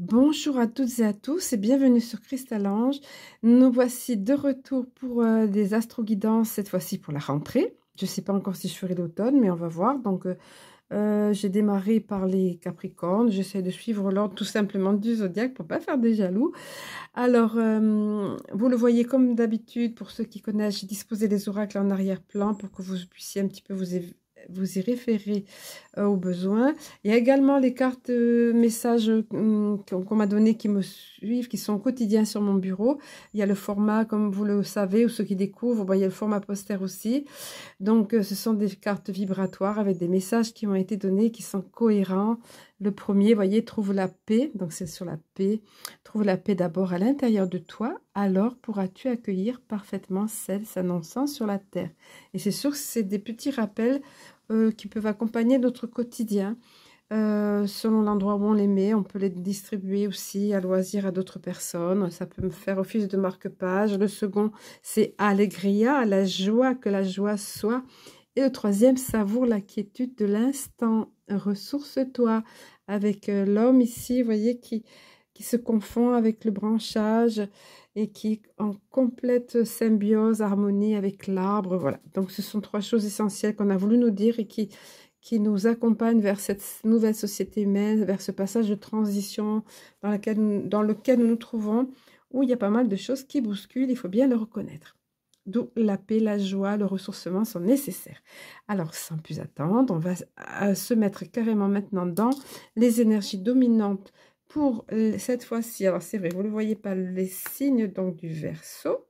Bonjour à toutes et à tous et bienvenue sur Crystalange. Nous voici de retour pour des astro-guidances, cette fois-ci pour la rentrée. Je ne sais pas encore si je ferai l'automne, mais on va voir. Donc, j'ai démarré par les Capricornes. J'essaie de suivre l'ordre tout simplement du zodiaque pour ne pas faire des jaloux. Alors, vous le voyez comme d'habitude, pour ceux qui connaissent, j'ai disposé les oracles en arrière-plan pour que vous puissiez un petit peu vous y référer aux besoins. Il y a également les cartes messages qu'on m'a donné, qui me suivent, qui sont quotidiens sur mon bureau. Il y a le format, comme vous le savez, ou ceux qui découvrent, il y a le format poster aussi. Donc, ce sont des cartes vibratoires avec des messages qui ont été donnés, qui sont cohérents. Le premier, vous voyez, trouve la paix. Donc, c'est sur la paix. Trouve la paix d'abord à l'intérieur de toi. Alors pourras-tu accueillir parfaitement celle s'annonçant sur la terre. Et c'est sûr que c'est des petits rappels qui peuvent accompagner notre quotidien. Selon l'endroit où on les met, on peut les distribuer aussi à loisir à d'autres personnes. Ça peut me faire office de marque-page. Le second, c'est Allegria, la joie, que la joie soit. Et le troisième, savoure la quiétude de l'instant. Ressource-toi avec l'homme ici, vous voyez, qui se confond avec le branchage et qui est en complète symbiose, harmonie avec l'arbre. Voilà, donc ce sont trois choses essentielles qu'on a voulu nous dire et qui nous accompagnent vers cette nouvelle société humaine, vers ce passage de transition dans lequel nous nous trouvons, où il y a pas mal de choses qui bousculent, il faut bien le reconnaître. D'où la paix, la joie, le ressourcement sont nécessaires. Alors, sans plus attendre, on va se mettre carrément maintenant dans les énergies dominantes pour cette fois-ci. Alors, c'est vrai, vous ne le voyez pas, les signes donc du Verseau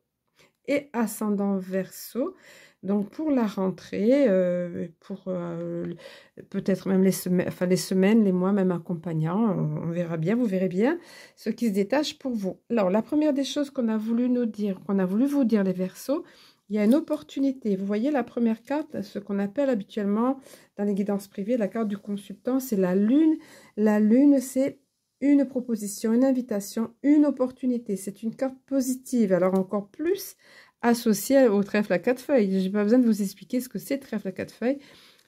et ascendant Verseau. Donc, pour la rentrée, peut-être même les semaines, les mois même accompagnants, on verra bien, vous verrez bien ce qui se détache pour vous. Alors, la première des choses qu'on a voulu nous dire, qu'on a voulu vous dire les Verseaux, il y a une opportunité. Vous voyez la première carte, ce qu'on appelle habituellement dans les guidances privées, la carte du consultant, c'est la Lune. La Lune, c'est une proposition, une invitation, une opportunité. C'est une carte positive. Alors, encore plus associé au trèfle à quatre feuilles. Je n'ai pas besoin de vous expliquer ce que c'est, trèfle à quatre feuilles.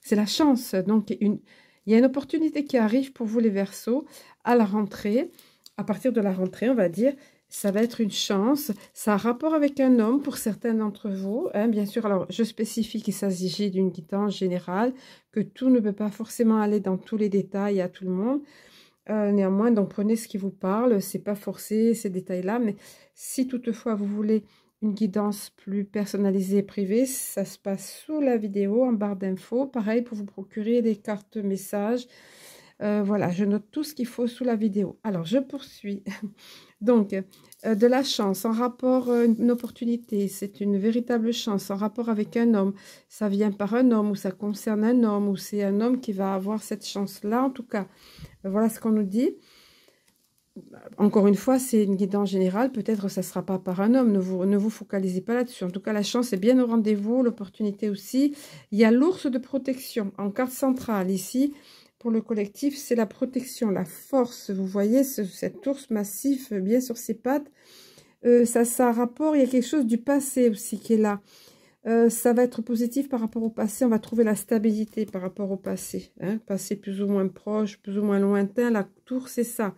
C'est la chance. Donc, il y a une opportunité qui arrive pour vous, les Verseaux, à la rentrée. À partir de la rentrée, on va dire, ça va être une chance. Ça a rapport avec un homme pour certains d'entre vous. Hein, bien sûr, alors, je spécifie qu'il s'agit d'une guidance générale, que tout ne peut pas forcément aller dans tous les détails à tout le monde. Néanmoins, donc, prenez ce qui vous parle. Ce n'est pas forcé, ces détails-là. Mais si toutefois, vous voulez une guidance plus personnalisée et privée, ça se passe sous la vidéo en barre d'infos. Pareil pour vous procurer des cartes messages. Voilà, je note tout ce qu'il faut sous la vidéo. Alors, je poursuis. Donc, de la chance en rapport, une opportunité, c'est une véritable chance en rapport avec un homme. Ça vient par un homme ou ça concerne un homme ou c'est un homme qui va avoir cette chance-là. En tout cas, voilà ce qu'on nous dit. Encore une fois, c'est une guidance générale. Peut-être que ça ne sera pas par un homme. Ne vous focalisez pas là-dessus. En tout cas, la chance est bien au rendez-vous. L'opportunité aussi. Il y a l'ours de protection en carte centrale. Ici, pour le collectif, c'est la protection, la force. Vous voyez cet ours massif, bien sur ses pattes. Ça a un rapport. Il y a quelque chose du passé aussi qui est là. Ça va être positif par rapport au passé. On va trouver la stabilité par rapport au passé. Hein, passé plus ou moins proche, plus ou moins lointain. La tour, c'est ça.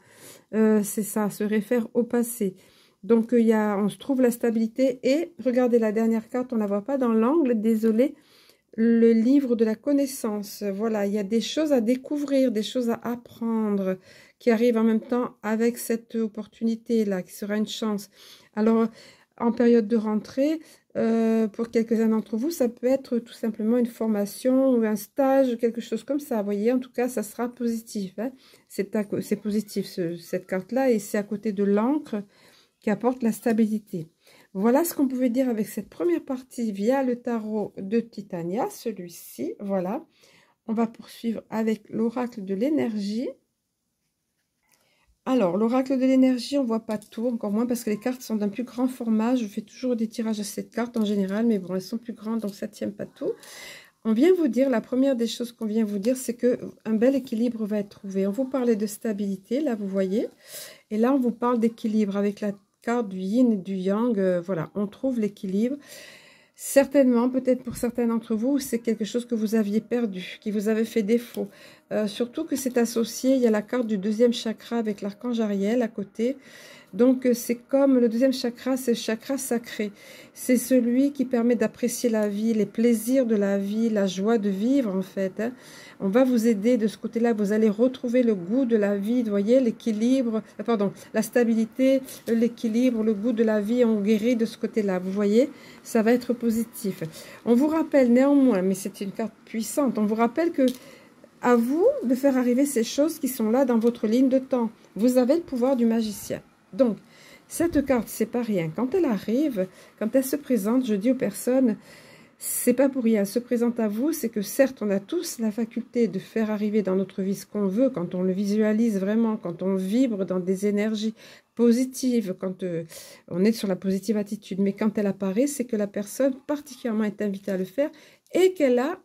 Se réfère au passé. Donc, on se trouve la stabilité. Et regardez la dernière carte, on ne la voit pas dans l'angle, désolé. Le livre de la connaissance. Voilà, il y a des choses à découvrir, des choses à apprendre qui arrivent en même temps avec cette opportunité-là, qui sera une chance. Alors, en période de rentrée, pour quelques-uns d'entre vous, ça peut être tout simplement une formation ou un stage, quelque chose comme ça. Vous voyez, en tout cas, ça sera positif. Hein. C'est positif, cette carte-là, et c'est à côté de l'encre qui apporte la stabilité. Voilà ce qu'on pouvait dire avec cette première partie via le tarot de Titania, celui-ci. Voilà. On va poursuivre avec l'oracle de l'énergie. Alors, l'oracle de l'énergie, on ne voit pas tout, encore moins parce que les cartes sont d'un plus grand format. Je fais toujours des tirages à cette carte en général, mais bon, elles sont plus grandes, donc ça ne tient pas tout. On vient vous dire, la première des choses qu'on vient vous dire, c'est qu'un bel équilibre va être trouvé. On vous parlait de stabilité, là, vous voyez. Et là, on vous parle d'équilibre avec la carte du yin et du yang. Voilà, on trouve l'équilibre. Certainement, peut-être pour certains d'entre vous, c'est quelque chose que vous aviez perdu, qui vous avait fait défaut. surtout que c'est associé, il y a la carte du deuxième chakra avec l'archange Ariel à côté. Donc, c'est comme le deuxième chakra, c'est le chakra sacré. C'est celui qui permet d'apprécier la vie, les plaisirs de la vie, la joie de vivre, en fait. Hein. On va vous aider de ce côté-là. Vous allez retrouver le goût de la vie, vous voyez, l'équilibre, pardon, la stabilité, l'équilibre, le goût de la vie. On guérit de ce côté-là. Vous voyez, ça va être positif. On vous rappelle néanmoins, mais c'est une carte puissante, on vous rappelle que à vous de faire arriver ces choses qui sont là dans votre ligne de temps. Vous avez le pouvoir du magicien. Donc, cette carte, c'est pas rien. Quand elle arrive, quand elle se présente, je dis aux personnes, c'est pas pour rien. Elle se présente à vous, c'est que certes, on a tous la faculté de faire arriver dans notre vie ce qu'on veut, quand on le visualise vraiment, quand on vibre dans des énergies positives, quand on est sur la positive attitude. Mais quand elle apparaît, c'est que la personne particulièrement est invitée à le faire et qu'elle a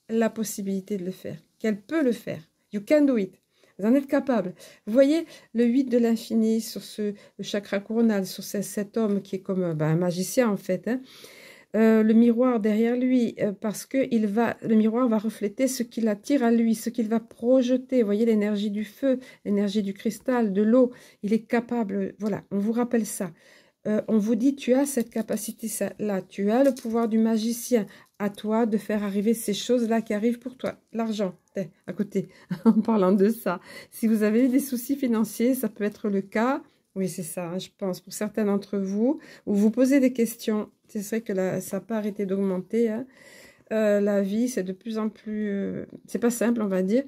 la possibilité de le faire, qu'elle peut le faire. You can do it. Vous en êtes capable. Vous voyez le 8 de l'infini sur le chakra coronal, sur cet homme qui est comme un magicien en fait. Hein. Le miroir derrière lui, parce que le miroir va refléter ce qu'il attire à lui, ce qu'il va projeter. Vous voyez l'énergie du feu, l'énergie du cristal, de l'eau. Il est capable, voilà, on vous rappelle ça. On vous dit, tu as cette capacité-là, tu as le pouvoir du magicien. À toi de faire arriver ces choses-là qui arrivent pour toi. L'argent, à côté, en parlant de ça. Si vous avez eu des soucis financiers, ça peut être le cas. Oui, c'est ça, hein, je pense, pour certains d'entre vous, où vous posez des questions. C'est vrai que ça n'a pas arrêté d'augmenter. Hein. La vie, c'est de plus en plus... c'est pas simple, on va dire.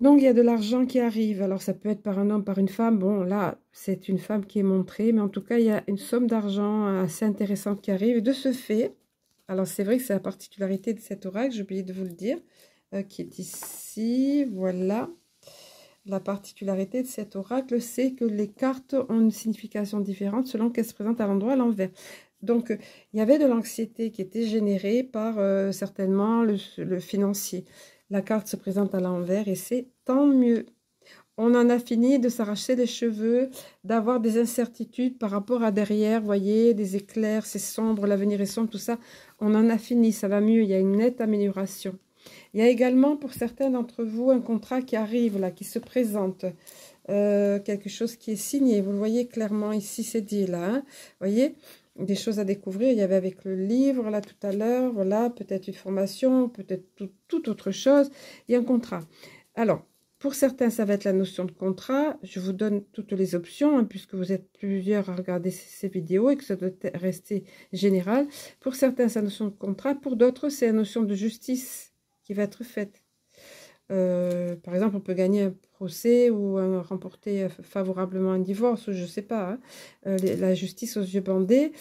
Donc, il y a de l'argent qui arrive. Alors, ça peut être par un homme, par une femme. Bon, là, c'est une femme qui est montrée. Mais en tout cas, il y a une somme d'argent assez intéressante qui arrive. De ce fait... Alors, c'est vrai que c'est la particularité de cet oracle, j'ai oublié de vous le dire, qui est ici, voilà. La particularité de cet oracle, c'est que les cartes ont une signification différente selon qu'elles se présentent à l'endroit à l'envers. Donc, il y avait de l'anxiété qui était générée par certainement le financier. La carte se présente à l'envers et c'est tant mieux. On en a fini de s'arracher les cheveux, d'avoir des incertitudes par rapport à derrière, vous voyez, des éclairs, c'est sombre, l'avenir est sombre, tout ça. On en a fini, ça va mieux, il y a une nette amélioration. Il y a également pour certains d'entre vous un contrat qui arrive, là, qui se présente. Quelque chose qui est signé, vous le voyez clairement ici, c'est dit là. Hein. Vous voyez, des choses à découvrir, il y avait avec le livre, là, tout à l'heure, voilà, peut-être une formation, peut-être toute autre chose. Il y a un contrat. Alors, pour certains, ça va être la notion de contrat. Je vous donne toutes les options, hein, puisque vous êtes plusieurs à regarder ces vidéos et que ça doit rester général. Pour certains, c'est la notion de contrat. Pour d'autres, c'est la notion de justice qui va être faite. Par exemple, on peut gagner un procès ou remporter favorablement un divorce, je ne sais pas. Hein. La justice aux yeux bandés.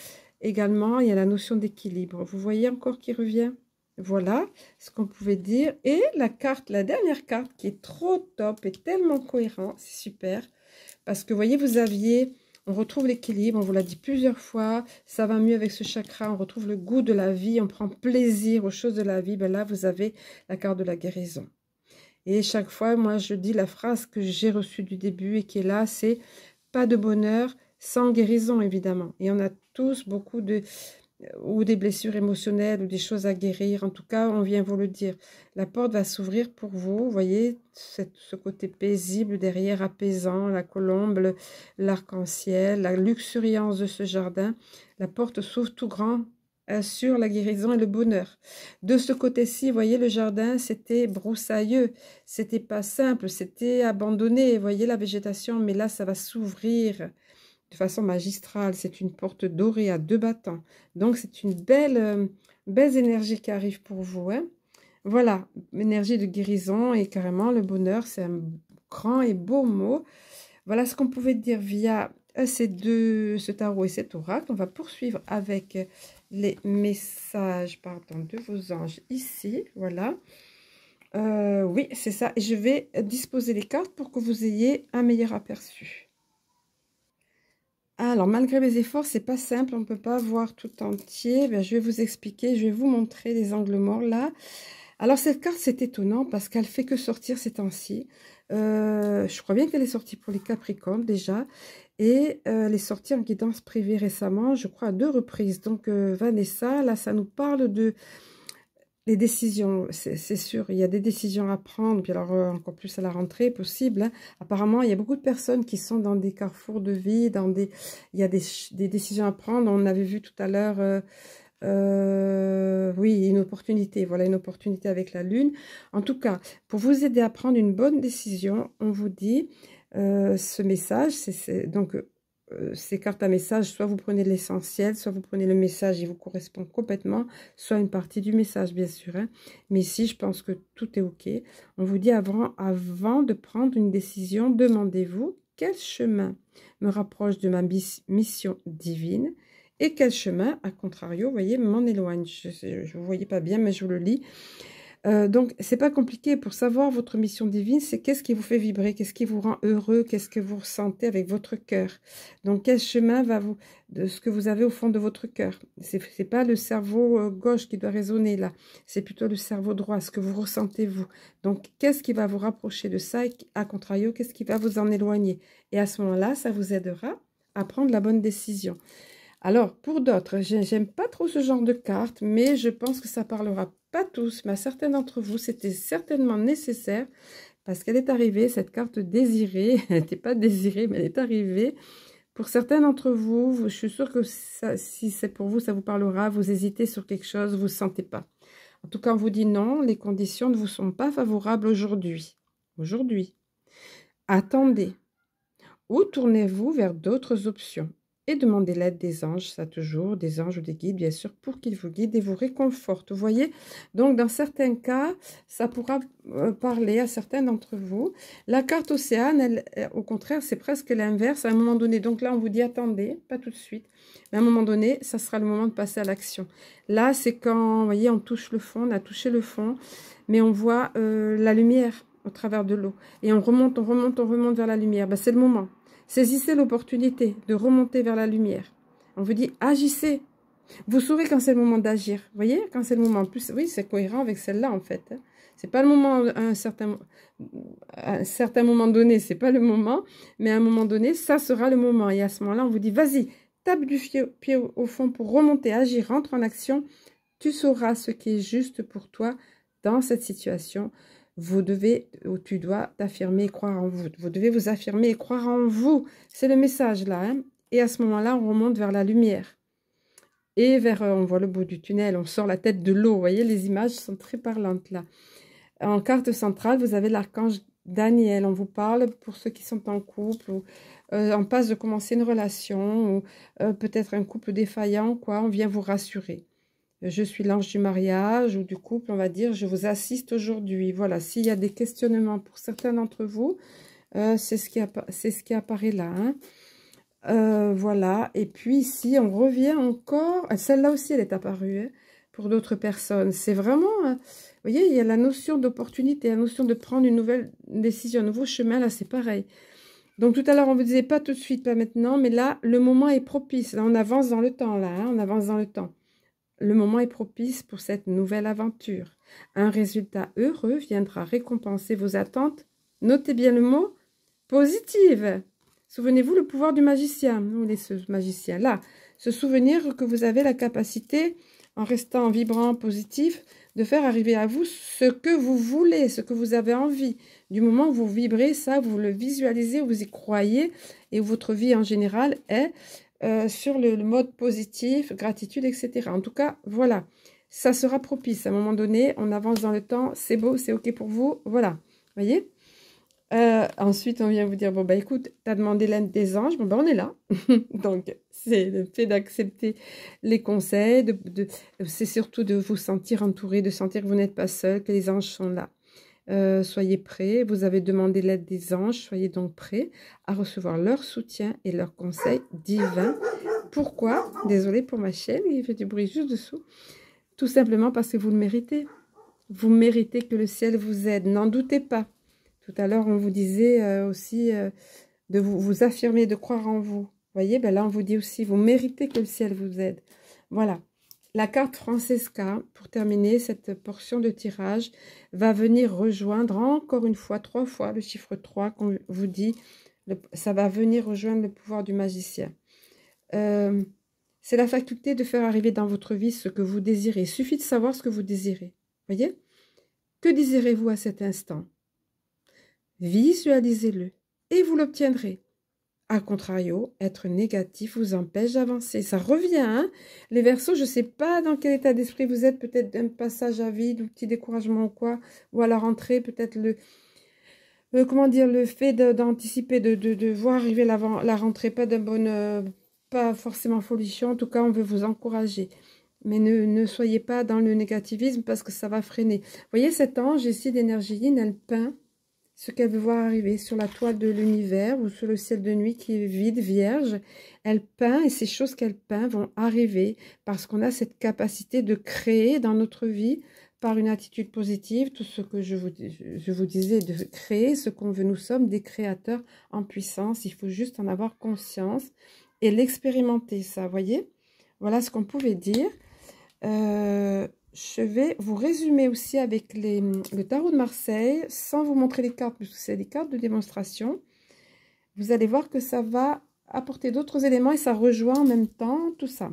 Également, il y a la notion d'équilibre. Vous voyez encore qui revient ? Voilà ce qu'on pouvait dire. Et la carte, la dernière carte qui est trop top et tellement cohérent, c'est super. Parce que vous voyez, on retrouve l'équilibre, on vous l'a dit plusieurs fois, ça va mieux avec ce chakra, on retrouve le goût de la vie, on prend plaisir aux choses de la vie. Ben là, vous avez la carte de la guérison. Et chaque fois, moi, je dis la phrase que j'ai reçue du début et qui est là, c'est « pas de bonheur sans guérison », évidemment. Et on a tous beaucoup ou des blessures émotionnelles ou des choses à guérir. En tout cas, on vient vous le dire. La porte va s'ouvrir pour vous. Vous voyez ce côté paisible derrière, apaisant, la colombe, l'arc-en-ciel, la luxuriance de ce jardin. La porte s'ouvre tout grand sur la guérison et le bonheur. De ce côté-ci, vous voyez, le jardin, c'était broussailleux. C'était pas simple, c'était abandonné. Vous voyez la végétation, mais là, ça va s'ouvrir de façon magistrale. C'est une porte dorée à 2 battants. Donc, c'est une belle énergie qui arrive pour vous. Hein. Voilà, énergie de guérison et carrément le bonheur, c'est un grand et beau mot. Voilà ce qu'on pouvait dire via ce tarot et cet oracle. On va poursuivre avec les messages de vos anges ici. Voilà. Oui, c'est ça. Et je vais disposer les cartes pour que vous ayez un meilleur aperçu. Alors, malgré mes efforts, c'est pas simple, on ne peut pas voir tout entier. Bien, je vais vous expliquer, je vais vous montrer les angles morts là. Alors, cette carte, c'est étonnant parce qu'elle fait que sortir ces temps-ci. Je crois bien qu'elle est sortie pour les Capricornes déjà. Et elle est sortie en guidance privée récemment, je crois à 2 reprises. Donc, Vanessa, là, ça nous parle de les décisions, c'est sûr, il y a des décisions à prendre, puis alors encore plus à la rentrée, possible, hein. Apparemment, il y a beaucoup de personnes qui sont dans des carrefours de vie, il y a des décisions à prendre. On avait vu tout à l'heure, oui, une opportunité, voilà, une opportunité avec la Lune. En tout cas, pour vous aider à prendre une bonne décision, on vous dit, ce message, donc ces cartes à message, soit vous prenez l'essentiel, soit vous prenez le message, il vous correspond complètement, soit une partie du message, bien sûr, hein. Mais ici, je pense que tout est OK. On vous dit avant de prendre une décision, demandez-vous quel chemin me rapproche de ma mission divine et quel chemin, à contrario, vous voyez, m'en éloigne. Je ne vous voyez pas bien, mais je vous le lis. Donc, c'est pas compliqué. Pour savoir votre mission divine, c'est qu'est-ce qui vous fait vibrer, qu'est-ce qui vous rend heureux, qu'est-ce que vous ressentez avec votre cœur. Donc, quel chemin de ce que vous avez au fond de votre cœur. C'est pas le cerveau gauche qui doit résonner là, c'est plutôt le cerveau droit, ce que vous ressentez vous. Donc, qu'est-ce qui va vous rapprocher de ça et à contrario, qu'est-ce qui va vous en éloigner. Et à ce moment-là, ça vous aidera à prendre la bonne décision. Alors, pour d'autres, j'aime pas trop ce genre de carte, mais je pense que ça parlera pas tous, mais à certains d'entre vous, c'était certainement nécessaire parce qu'elle est arrivée, cette carte désirée. Elle n'était pas désirée, mais elle est arrivée. Pour certains d'entre vous, je suis sûre que si c'est pour vous, ça vous parlera. Vous hésitez sur quelque chose, vous ne sentez pas. En tout cas, on vous dit non, les conditions ne vous sont pas favorables aujourd'hui. Aujourd'hui. Attendez. Ou tournez-vous vers d'autres options. Et demandez l'aide des anges, ça toujours, des anges ou des guides, bien sûr, pour qu'ils vous guident et vous réconfortent. Vous voyez, donc dans certains cas, ça pourra parler à certains d'entre vous. La carte Océane, elle, au contraire, c'est presque l'inverse à un moment donné. Donc là, on vous dit attendez, pas tout de suite. Mais à un moment donné, ça sera le moment de passer à l'action. Là, c'est quand, vous voyez, on touche le fond, on a touché le fond, mais on voit la lumière au travers de l'eau. Et on remonte, on remonte, on remonte vers la lumière. Ben, c'est le moment. Saisissez l'opportunité de remonter vers la lumière. On vous dit, agissez. Vous saurez quand c'est le moment d'agir. Vous voyez, quand c'est le moment. En plus, oui, c'est cohérent avec celle-là, en fait. C'est pas le moment à un certain moment donné, c'est pas le moment. Mais à un moment donné, ça sera le moment. Et à ce moment-là, on vous dit, vas-y, tape du pied au fond pour remonter, agir, rentre en action. Tu sauras ce qui est juste pour toi dans cette situation. Vous devez, ou tu dois t'affirmer et croire en vous. Vous devez vous affirmer et croire en vous. C'est le message là, hein. Et à ce moment-là, on remonte vers la lumière. Et on voit le bout du tunnel, on sort la tête de l'eau. Vous voyez, les images sont très parlantes là. En carte centrale, vous avez l'archange Daniel. On vous parle pour ceux qui sont en couple ou en passe de commencer une relation ou peut-être un couple défaillant, quoi. On vient vous rassurer. Je suis l'ange du mariage ou du couple, on va dire, je vous assiste aujourd'hui. Voilà, s'il y a des questionnements pour certains d'entre vous, c'est ce qui apparaît là, hein. Voilà, et puis ici, on revient encore, celle-là aussi, elle est apparue, hein, pour d'autres personnes. C'est vraiment, vous voyez, il y a la notion d'opportunité, la notion de prendre une nouvelle décision, un nouveau chemin, là, c'est pareil. Donc, tout à l'heure, on vous disait pas tout de suite, pas maintenant, mais là, le moment est propice. Là, on avance dans le temps, là, hein, on avance dans le temps. Le moment est propice pour cette nouvelle aventure. Un résultat heureux viendra récompenser vos attentes. Notez bien le mot positive. Souvenez-vous le pouvoir du magicien, nous les magiciens. Là, se souvenir que vous avez la capacité, en restant vibrant, positif, de faire arriver à vous ce que vous voulez, ce que vous avez envie. Du moment où vous vibrez ça, vous le visualisez, vous y croyez, et votre vie en général est sur le mode positif, gratitude, etc. En tout cas, voilà, ça sera propice. À un moment donné, on avance dans le temps, c'est beau, c'est OK pour vous, voilà, voyez. Ensuite, on vient vous dire, bon, bah écoute, tu as demandé l'aide des anges, bon, bah on est là. Donc, c'est le fait d'accepter les conseils, c'est surtout de vous sentir entouré, de sentir que vous n'êtes pas seul, que les anges sont là. Soyez prêts, vous avez demandé l'aide des anges, soyez donc prêts à recevoir leur soutien et leurs conseils divins. Pourquoi? Désolée pour ma chaîne, il fait du bruit juste dessous. Tout simplement parce que vous le méritez. Vous méritez que le ciel vous aide, n'en doutez pas. Tout à l'heure, on vous disait aussi de vous affirmer, de croire en vous. Vous voyez, ben là, on vous dit aussi, vous méritez que le ciel vous aide. Voilà. La carte Francesca, pour terminer cette portion de tirage, va venir rejoindre encore une fois, 3 fois, le chiffre 3 qu'on vous dit. Ça va venir rejoindre le pouvoir du magicien. C'est la faculté de faire arriver dans votre vie ce que vous désirez. Il suffit de savoir ce que vous désirez. Voyez? Que désirez-vous à cet instant? Visualisez-le et vous l'obtiendrez. A contrario, être négatif vous empêche d'avancer. Ça revient, hein? Les Verseaux, je ne sais pas dans quel état d'esprit vous êtes, peut-être d'un passage à vide, ou petit découragement ou quoi, ou à la rentrée, peut-être comment dire, le fait d'anticiper, de voir arriver la rentrée, pas d'un bon, pas forcément folichon, en tout cas, on veut vous encourager. Mais ne soyez pas dans le négativisme parce que ça va freiner. Vous voyez, cet ange ici d'énergie yin, elle peint ce qu'elle veut voir arriver sur la toile de l'univers ou sur le ciel de nuit qui est vide, vierge. Elle peint et ces choses qu'elle peint vont arriver parce qu'on a cette capacité de créer dans notre vie par une attitude positive, tout ce que je vous disais, de créer ce qu'on veut. Nous sommes des créateurs en puissance, il faut juste en avoir conscience et l'expérimenter, ça, voyez. Voilà ce qu'on pouvait dire. Je vais vous résumer aussi avec le tarot de Marseille, sans vous montrer les cartes, puisque c'est des cartes de démonstration. Vous allez voir que ça va apporter d'autres éléments et ça rejoint en même temps tout ça.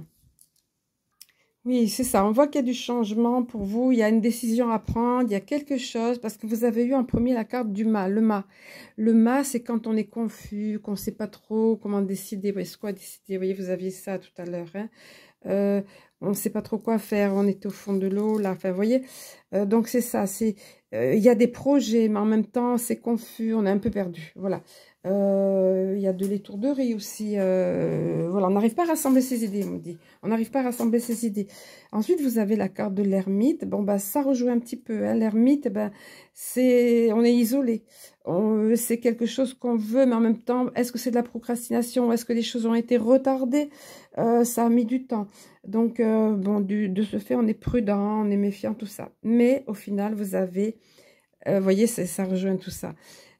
Oui, c'est ça. On voit qu'il y a du changement pour vous. Il y a une décision à prendre. Il y a quelque chose. Parce que vous avez eu en premier la carte du mât, le mât. Le mât, c'est quand on est confus, qu'on ne sait pas trop comment décider. Est-ce quoi décider? Vous voyez, vous aviez ça tout à l'heure. Hein. On ne sait pas trop quoi faire. On est au fond de l'eau, là. Enfin, vous voyez. Donc, c'est ça. Il y a des projets, mais en même temps, c'est confus. On est un peu perdu. Voilà. Il y a de l'étourderie aussi. Voilà, on n'arrive pas à rassembler ses idées, on me dit. On n'arrive pas à rassembler ses idées. Ensuite, vous avez la carte de l'ermite. Bon, bah, ça rejoue un petit peu. Hein. L'ermite, ben, on est isolé. C'est quelque chose qu'on veut, mais en même temps, est-ce que c'est de la procrastination? Est-ce que les choses ont été retardées? Ça a mis du temps. Donc, bon, de ce fait, on est prudent, on est méfiant, tout ça. Mais au final, vous avez, vous voyez, ça rejoint tout ça.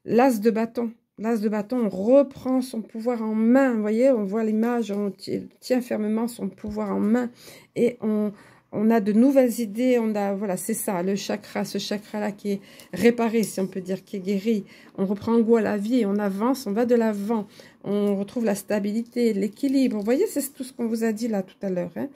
L'as de bâton. L'as de bâton, on reprend son pouvoir en main. Vous voyez, on voit l'image, on tient fermement son pouvoir en main. Et on a de nouvelles idées. Voilà, c'est ça, le chakra, ce chakra-là qui est réparé, si on peut dire, qui est guéri. On reprend goût à la vie, on avance, on va de l'avant. On retrouve la stabilité, l'équilibre. Vous voyez, c'est tout ce qu'on vous a dit là tout à l'heure. Hein.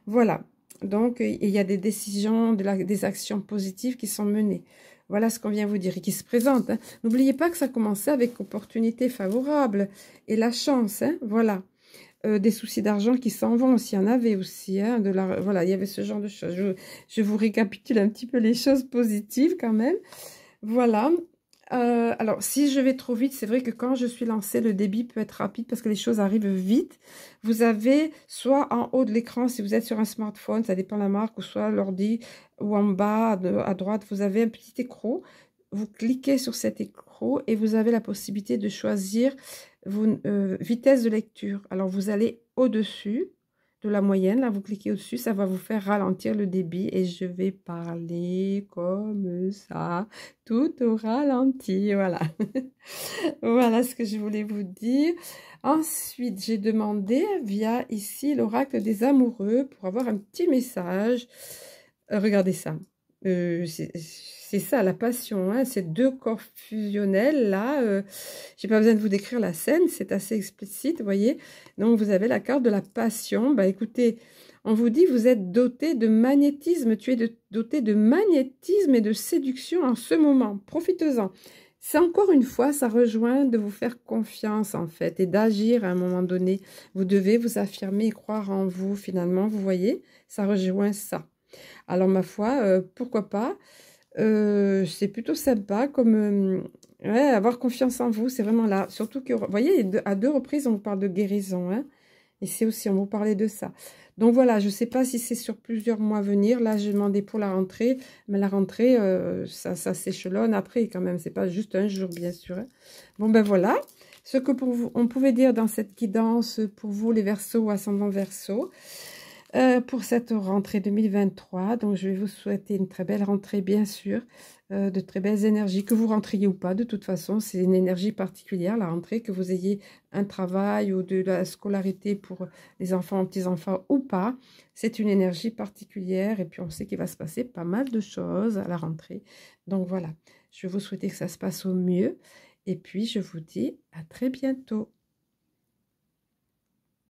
Voilà. Donc, il y a des décisions, des actions positives qui sont menées. Voilà ce qu'on vient vous dire et qui se présente. Hein. N'oubliez pas que ça commençait avec opportunité favorable et la chance. Hein, voilà. Des soucis d'argent qui s'en vont, s'il y en avait aussi. Hein, voilà, il y avait ce genre de choses. Je vous récapitule un petit peu les choses positives quand même. Voilà. Alors, si je vais trop vite, c'est vrai que quand je suis lancée, le débit peut être rapide parce que les choses arrivent vite. Vous avez soit en haut de l'écran, si vous êtes sur un smartphone, ça dépend de la marque, ou soit l'ordi, ou en bas, à droite, vous avez un petit écran. Vous cliquez sur cet écran et vous avez la possibilité de choisir vitesse de lecture. Alors, vous allez au-dessus de la moyenne, là, vous cliquez au-dessus, ça va vous faire ralentir le débit et je vais parler comme ça, tout au ralenti, voilà. Voilà ce que je voulais vous dire. Ensuite, j'ai demandé via ici l'oracle des amoureux pour avoir un petit message. Regardez ça. C'est ça, la passion, hein, ces deux corps fusionnels, là, j'ai pas besoin de vous décrire la scène, c'est assez explicite, vous voyez. Donc, vous avez la carte de la passion. Bah, écoutez, on vous dit, vous êtes doté de magnétisme, tu es doté de magnétisme et de séduction en ce moment. Profitez-en. C'est encore une fois, ça rejoint de vous faire confiance, en fait, et d'agir à un moment donné. Vous devez vous affirmer et croire en vous, finalement, vous voyez, ça rejoint ça. Alors, ma foi, pourquoi pas? C'est plutôt sympa comme ouais, avoir confiance en vous, c'est vraiment là. Surtout que, vous voyez, à deux reprises, on vous parle de guérison. Hein, et c'est aussi, on vous parlait de ça. Donc voilà, je ne sais pas si c'est sur plusieurs mois à venir. Là, j'ai demandé pour la rentrée. Mais la rentrée, ça s'échelonne après quand même. C'est pas juste un jour, bien sûr. Hein. Bon, ben voilà. Ce que pour vous, on pouvait dire dans cette guidance pour vous, les Verseaux ou ascendants Verseaux. Pour cette rentrée 2023. Donc, je vais vous souhaiter une très belle rentrée, bien sûr, de très belles énergies, que vous rentriez ou pas. De toute façon, c'est une énergie particulière, la rentrée, que vous ayez un travail ou de la scolarité pour les enfants, petits-enfants ou pas. C'est une énergie particulière et puis on sait qu'il va se passer pas mal de choses à la rentrée. Donc, voilà, je vais vous souhaiter que ça se passe au mieux et puis je vous dis à très bientôt.